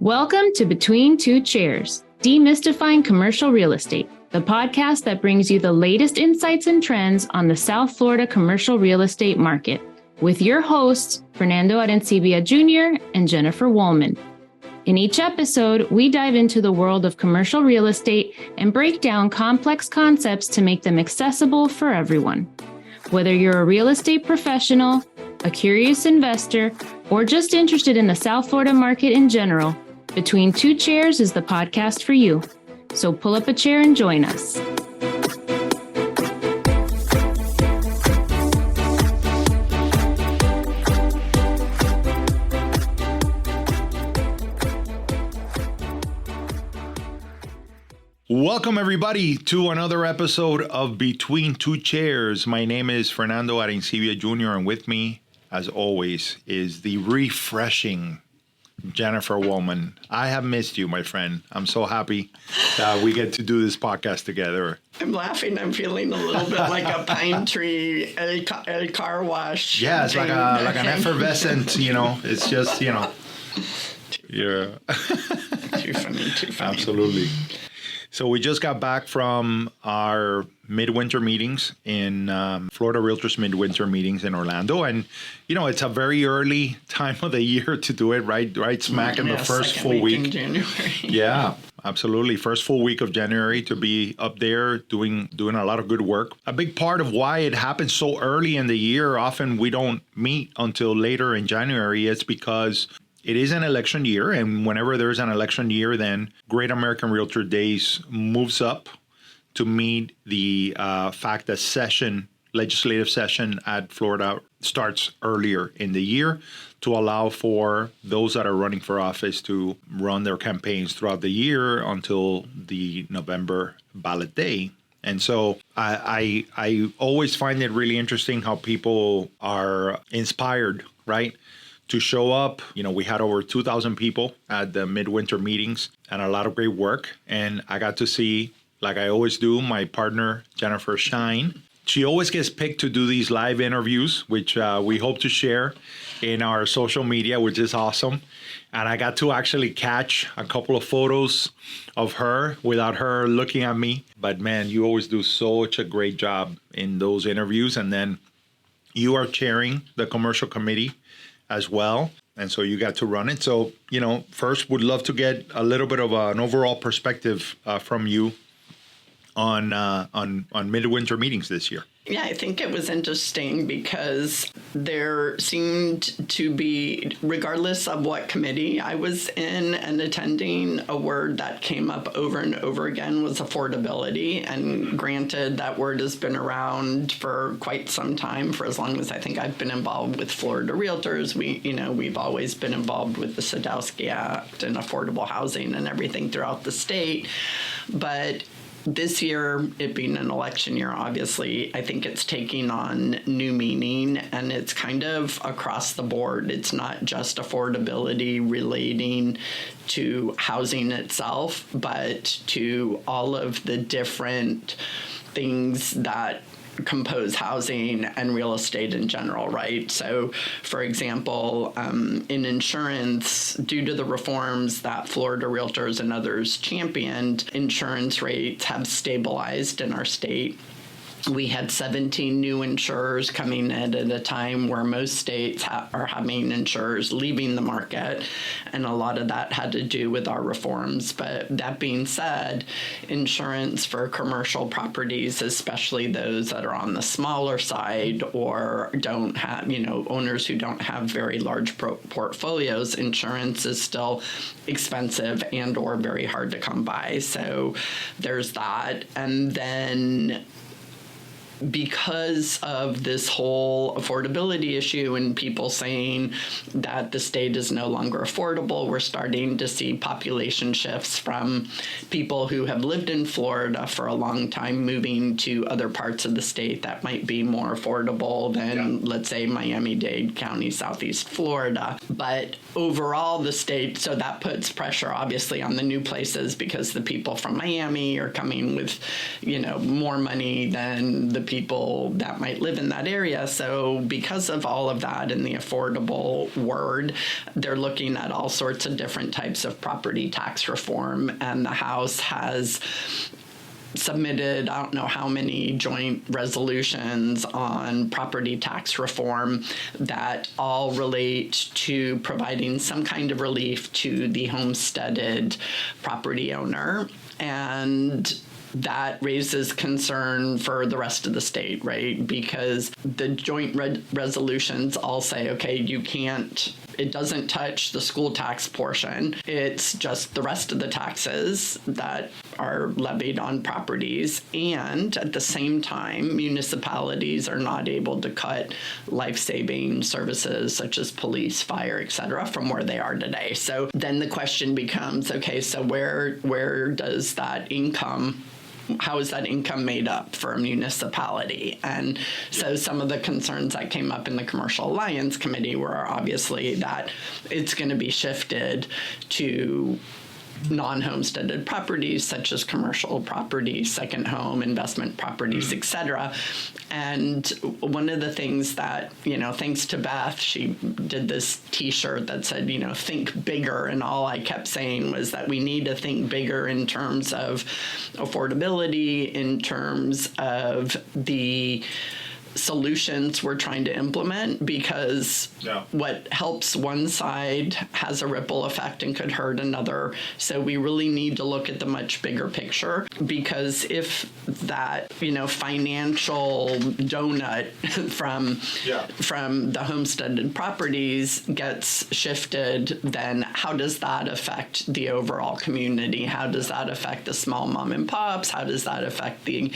Welcome to Between Two Chairs, Demystifying Commercial Real Estate, the podcast that brings you the latest insights and trends on the South Florida commercial real estate market, with your hosts, Fernando Arencibia Jr. and Jennifer Woolman. In each episode, we dive into the world of commercial real estate and break down complex concepts to make them accessible for everyone. Whether you're a real estate professional, a curious investor, or just interested in the South Florida market in general, Between Two Chairs is the podcast for you. So pull up a chair and join us. Welcome, everybody, to another episode of Between Two Chairs. My name is Fernando Arencibia Jr., and with me, as always, is the refreshing Jennifer Woolman. I have missed you, my friend. I'm so happy that we get to do this podcast together. I'm laughing. I'm feeling a little bit like a pine tree at a car wash. Yeah, it's like an effervescent, it's just, yeah. Too funny. Absolutely. So we just got back from our midwinter meetings in Florida Realtors midwinter meetings in Orlando. And, it's a very early time of the year to do it, right smack in the first full week. In January. Yeah, absolutely. First full week of January to be up there doing a lot of good work. A big part of why it happens so early in the year, often we don't meet until later in January, is because it is an election year, and whenever there's an election year, then Great American Realtor Days moves up to meet the fact that legislative session at Florida starts earlier in the year to allow for those that are running for office to run their campaigns throughout the year until the November ballot day. And so I always find it really interesting how people are inspired, right, to show up. We had over 2,000 people at the midwinter meetings and a lot of great work. And I got to see, like I always do, my partner, Jennifer, shine. She always gets picked to do these live interviews, which we hope to share in our social media, which is awesome. And I got to actually catch a couple of photos of her without her looking at me. But man, you always do such a great job in those interviews. And then you are chairing the commercial committee as well. And so you got to run it. So, first would love to get a little bit of an overall perspective from you on midwinter meetings this year. Yeah, I think it was interesting because there seemed to be, regardless of what committee I was in and attending, a word that came up over and over again was affordability. And granted, that word has been around for quite some time, for as long as I think I've been involved with Florida Realtors. We've always been involved with the Sadowski Act and affordable housing and everything throughout the state. But this year, it being an election year, obviously, I think it's taking on new meaning, and it's kind of across the board. It's not just affordability relating to housing itself, but to all of the different things that compose housing and real estate in general, right? So, for example, in insurance, due to the reforms that Florida Realtors and others championed, insurance rates have stabilized in our state. We had 17 new insurers coming in at a time where most states are having insurers leaving the market, and a lot of that had to do with our reforms. But that being said, insurance for commercial properties, especially those that are on the smaller side or don't have, owners who don't have very large portfolios, insurance is still expensive and or very hard to come by. So there's that. And then because of this whole affordability issue and people saying that the state is no longer affordable, we're starting to see population shifts from people who have lived in Florida for a long time moving to other parts of the state that might be more affordable than, let's say, Miami-Dade County, Southeast Florida. But overall, the state, so that puts pressure, obviously, on the new places because the people from Miami are coming with, more money than the people that might live in that area. So because of all of that in the affordable word, they're looking at all sorts of different types of property tax reform, and the House has submitted, I don't know how many joint resolutions on property tax reform that all relate to providing some kind of relief to the homesteaded property owner. And that raises concern for the rest of the state, right? Because the joint resolutions all say, okay, you can't, it doesn't touch the school tax portion. It's just the rest of the taxes that are levied on properties. And at the same time, municipalities are not able to cut life-saving services such as police, fire, et cetera, from where they are today. So then the question becomes, okay, so where does that income, how is that income made up for a municipality? And so some of the concerns that came up in the Commercial Alliance Committee were obviously that it's going to be shifted to non-homesteaded properties such as commercial properties, second home, investment properties, et cetera. And one of the things that, thanks to Beth, she did this T-shirt that said, think bigger. And all I kept saying was that we need to think bigger in terms of affordability, in terms of the solutions we're trying to implement, because what helps one side has a ripple effect and could hurt another. So we really need to look at the much bigger picture, because if that, financial donut from the homesteaded properties gets shifted, then how does that affect the overall community? How does that affect the small mom and pops? How does that affect the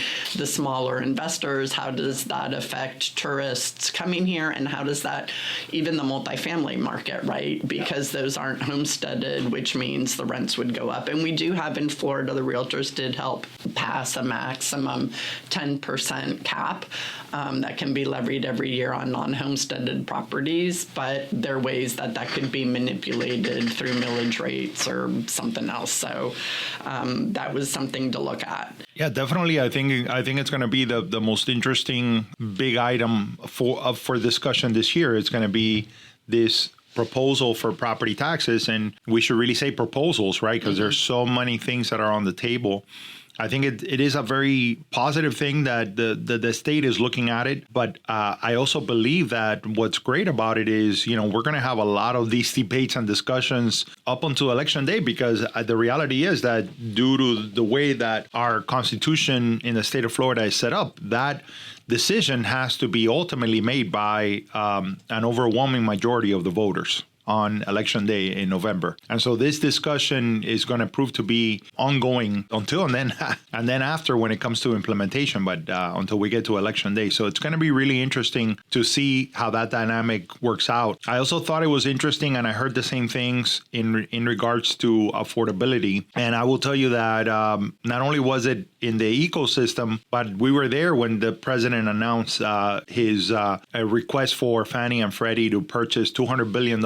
smaller investors? How does that affect tourists coming here? And how does that, even the multifamily market, right? Because those aren't homesteaded, which means the rents would go up. And we do have in Florida, the realtors did help pass a maximum 10% cap that can be levied every year on non-homesteaded properties, but there are ways that could be manipulated through millage rates or something else. So that was something to look at. Yeah, definitely. I think it's going to be the most interesting big item for discussion this year. It's going to be this proposal for property taxes, and we should really say proposals, right? Because there's so many things that are on the table. I think it is a very positive thing that the state is looking at it. But I also believe that what's great about it is, we're going to have a lot of these debates and discussions up until Election Day, because the reality is that due to the way that our Constitution in the state of Florida is set up, that decision has to be ultimately made by an overwhelming majority of the voters on Election Day in November. And so this discussion is going to prove to be ongoing until and then after when it comes to implementation, but until we get to Election Day. So it's going to be really interesting to see how that dynamic works out. I also thought it was interesting, and I heard the same things in regards to affordability. And I will tell you that not only was it in the ecosystem, but we were there when the president announced his request for Fannie and Freddie to purchase $200 billion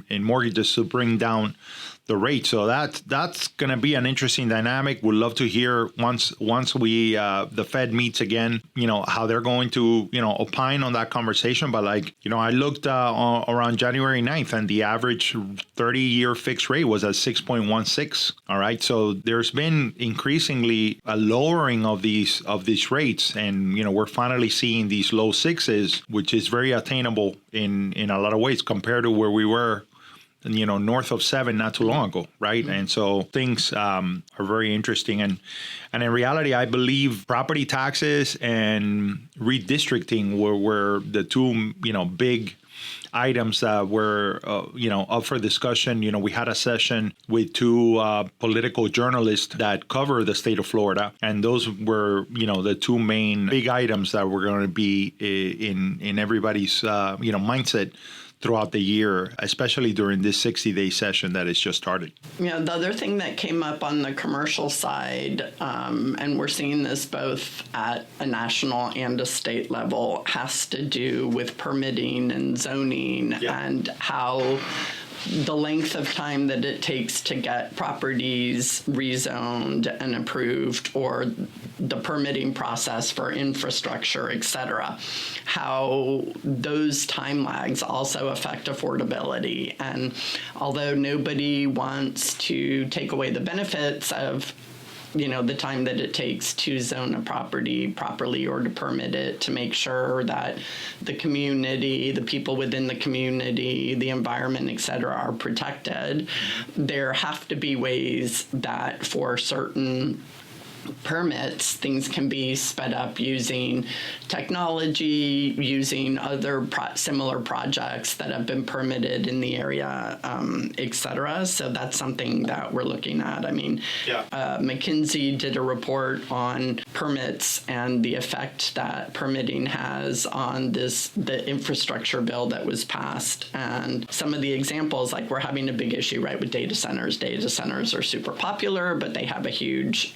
in mortgages to bring down the rate. So that's going to be an interesting dynamic. We'd love to hear once we the Fed meets again, how they're going to opine on that conversation. But I looked around January 9th, and the average 30-year fixed rate was at 6.16. All right, so there's been increasingly a lowering of these rates, and we're finally seeing these low sixes, which is very attainable in a lot of ways compared to where we were north of 7 not too long ago, right? Mm-hmm. And so things are very interesting. And in reality, I believe property taxes and redistricting were the two, big items that were, up for discussion. We had a session with two political journalists that cover the state of Florida, and those were, the two main big items that were going to be in everybody's, mindset throughout the year, especially during this 60-day session that has just started. The other thing that came up on the commercial side, and we're seeing this both at a national and a state level, has to do with permitting and zoning and how the length of time that it takes to get properties rezoned and approved, or the permitting process for infrastructure, et cetera, how those time lags also affect affordability. And although nobody wants to take away the benefits of the time that it takes to zone a property properly or to permit it, to make sure that the community, the people within the community, the environment, et cetera, are protected, there have to be ways that for certain permits, things can be sped up using technology, using other similar projects that have been permitted in the area, et cetera. So that's something that we're looking at. I mean, McKinsey did a report on permits and the effect that permitting has on the infrastructure bill that was passed. And some of the examples, like we're having a big issue, right, with data centers. Data centers are super popular, but they have a huge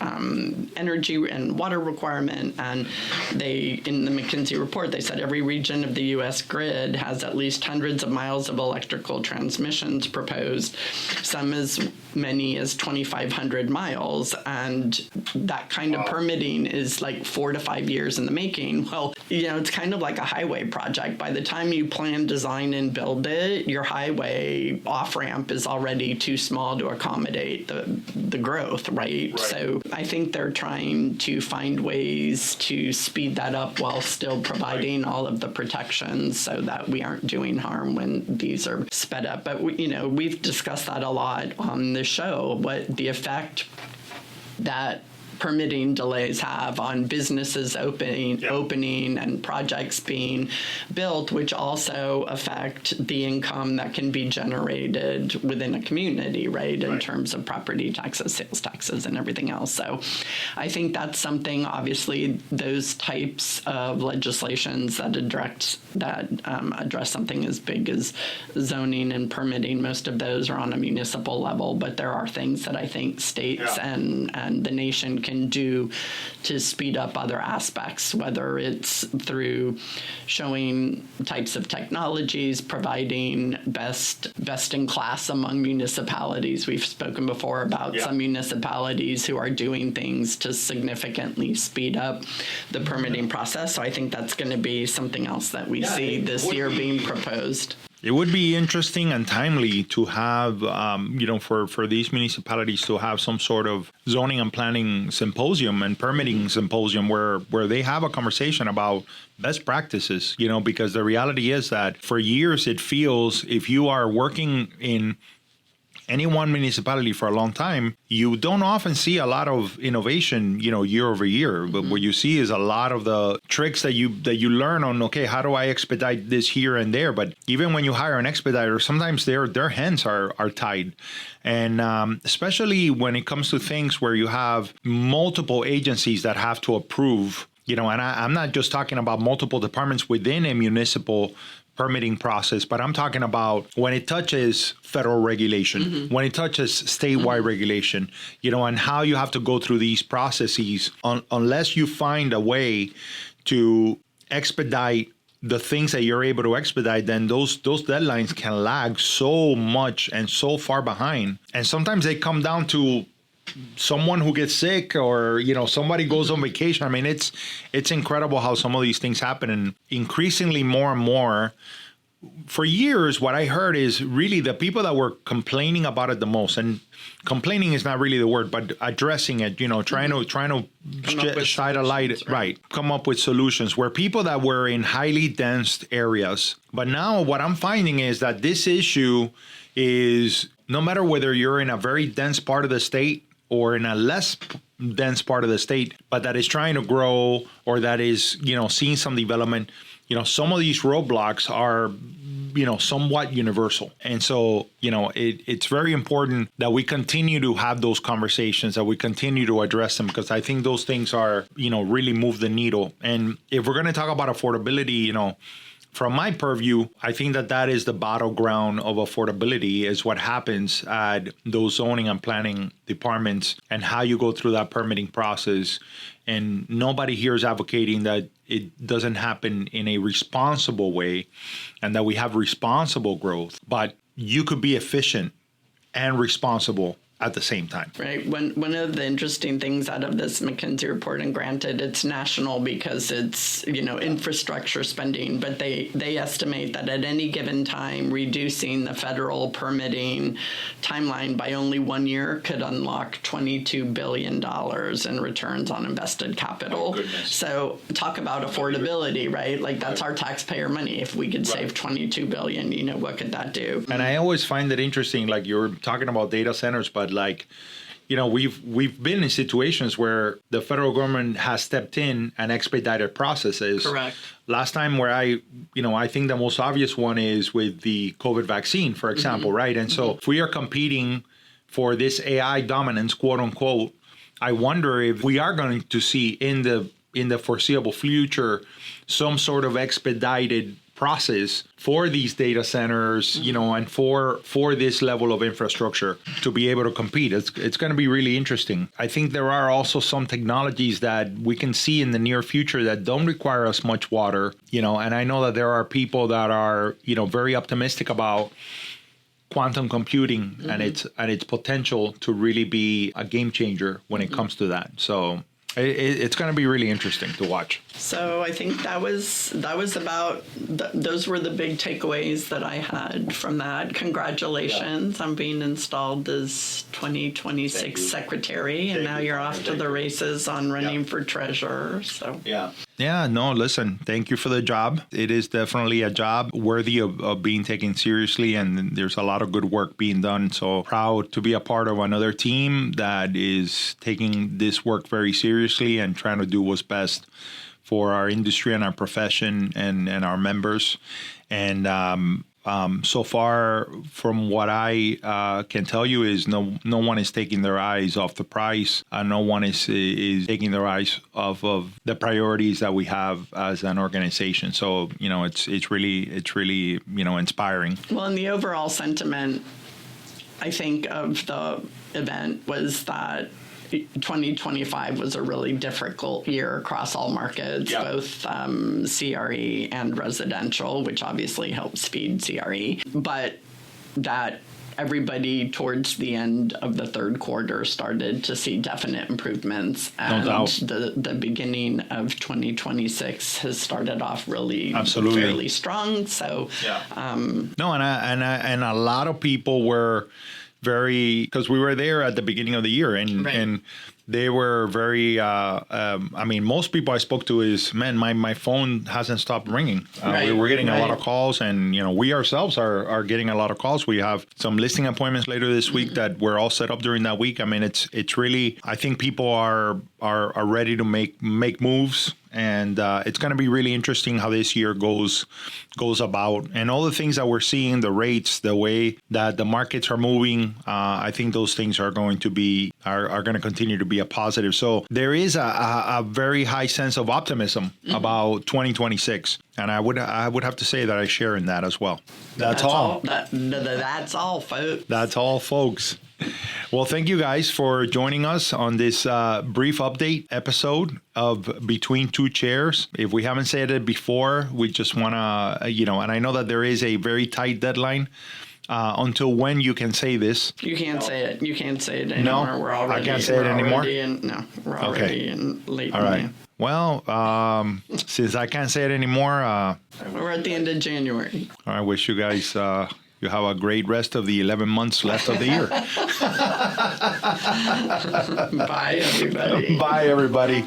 energy and water requirement, and in the McKinsey report, they said every region of the U.S. grid has at least hundreds of miles of electrical transmissions proposed, some as many as 2,500 miles, and that kind of permitting is like 4 to 5 years in the making. Well, it's kind of like a highway project. By the time you plan, design, and build it, your highway off-ramp is already too small to accommodate the growth, right? So I think they're trying to find ways to speed that up while still providing all of the protections so that we aren't doing harm when these are sped up. But we've discussed that a lot on the show, what the effect that permitting delays have on businesses opening and projects being built, which also affect the income that can be generated within a community, right, in terms of property taxes, sales taxes, and everything else. So I think that's something, obviously, those types of legislations that address something as big as zoning and permitting, most of those are on a municipal level, but there are things that I think states and the nation can do to speed up other aspects, whether it's through showing types of technologies, providing best in class among municipalities. We've spoken before about some municipalities who are doing things to significantly speed up the permitting process. So I think that's going to be something else that we see this year being proposed. It would be interesting and timely to have, for these municipalities to have some sort of zoning and planning symposium and permitting symposium where they have a conversation about best practices, because the reality is that for years it feels if you are working in any one municipality for a long time, you don't often see a lot of innovation, year over year. But what you see is a lot of the tricks that you learn on, okay, how do I expedite this here and there? But even when you hire an expediter, sometimes their hands are tied. And especially when it comes to things where you have multiple agencies that have to approve, and I'm not just talking about multiple departments within a municipal permitting process, but I'm talking about when it touches federal regulation, when it touches statewide regulation, and how you have to go through these processes unless you find a way to expedite the things that you're able to expedite, then those deadlines can lag so much and so far behind. And sometimes they come down to someone who gets sick or, somebody goes on vacation. I mean, it's incredible how some of these things happen. And increasingly more and more, for years, what I heard is really the people that were complaining about it the most, and complaining is not really the word, but addressing it, trying to shine a light, come up with solutions, were people that were in highly dense areas. But now what I'm finding is that this issue is, no matter whether you're in a very dense part of the state or in a less dense part of the state, but that is trying to grow or that is, seeing some development, some of these roadblocks are, somewhat universal. And so, it's very important that we continue to have those conversations, that we continue to address them, because I think those things are, really move the needle. And if we're going to talk about affordability, from my purview, I think that is the battleground of affordability, is what happens at those zoning and planning departments and how you go through that permitting process. And nobody here is advocating that it doesn't happen in a responsible way and that we have responsible growth. But you could be efficient and responsible at the same time. Right. One of the interesting things out of this McKinsey report, and granted it's national because it's, infrastructure spending, but they estimate that at any given time, reducing the federal permitting timeline by only 1 year could unlock $22 billion in returns on invested capital. So talk about affordability, right? Like that's our taxpayer money. If we could save $22 billion, what could that do? And I always find it interesting, like you're talking about data centers, but we've been in situations where the federal government has stepped in and expedited processes. Correct. Last time where I think the most obvious one is with the COVID vaccine, for example, right? And so if we are competing for this AI dominance, quote unquote, I wonder if we are going to see in the foreseeable future some sort of expedited process for these data centers, and for this level of infrastructure to be able to compete. It's going to be really interesting. I think there are also some technologies that we can see in the near future that don't require as much water, and I know that there are people that are, very optimistic about quantum computing and its potential to really be a game changer when it comes to that. So it's going to be really interesting to watch. So I think that was about those were the big takeaways that I had from that. Congratulations on being installed as 2026 secretary, and now you're off to the races on running for treasurer. So no, listen, thank you for the job. It is definitely a job worthy of being taken seriously, and there's a lot of good work being done. So proud to be a part of another team that is taking this work very seriously and trying to do what's best for our industry and our profession and our members. And so far, from what I can tell you, is no one is taking their eyes off the prize. No one is taking their eyes off of the priorities that we have as an organization. So it's really inspiring. Well, and the overall sentiment, I think, of the event was that 2025 was a really difficult year across all markets, both CRE and residential, which obviously helps feed CRE, but that everybody towards the end of the third quarter started to see definite improvements, and the beginning of 2026 has started off really fairly strong. So and a lot of people were very, because we were there at the beginning of the year, and they were very, most people I spoke to is, man, my phone hasn't stopped ringing. We're getting a lot of calls, and, we ourselves are getting a lot of calls. We have some listing appointments later this week that we're all set up during that week. I mean, it's really, I think people are ready to make moves. And it's going to be really interesting how this year goes about, and all the things that we're seeing, the rates, the way that the markets are moving. I think those things are going to continue to be a positive. So there is a very high sense of optimism about 2026, and I would have to say that I share in that as well. That's all. That's all, folks. That's all, folks. Well, thank you guys for joining us on this brief update episode of Between Two Chairs. If we haven't said it before, we just want to, and I know that there is a very tight deadline until when you can say this. You can't say it. You can't say it anymore. No, we're already. I can't say it anymore. We're already in late. All right. May. Well, since I can't say it anymore, we're at the end of January. I wish you guys. You have a great rest of the 11 months left of the year. Bye, everybody. Bye, everybody.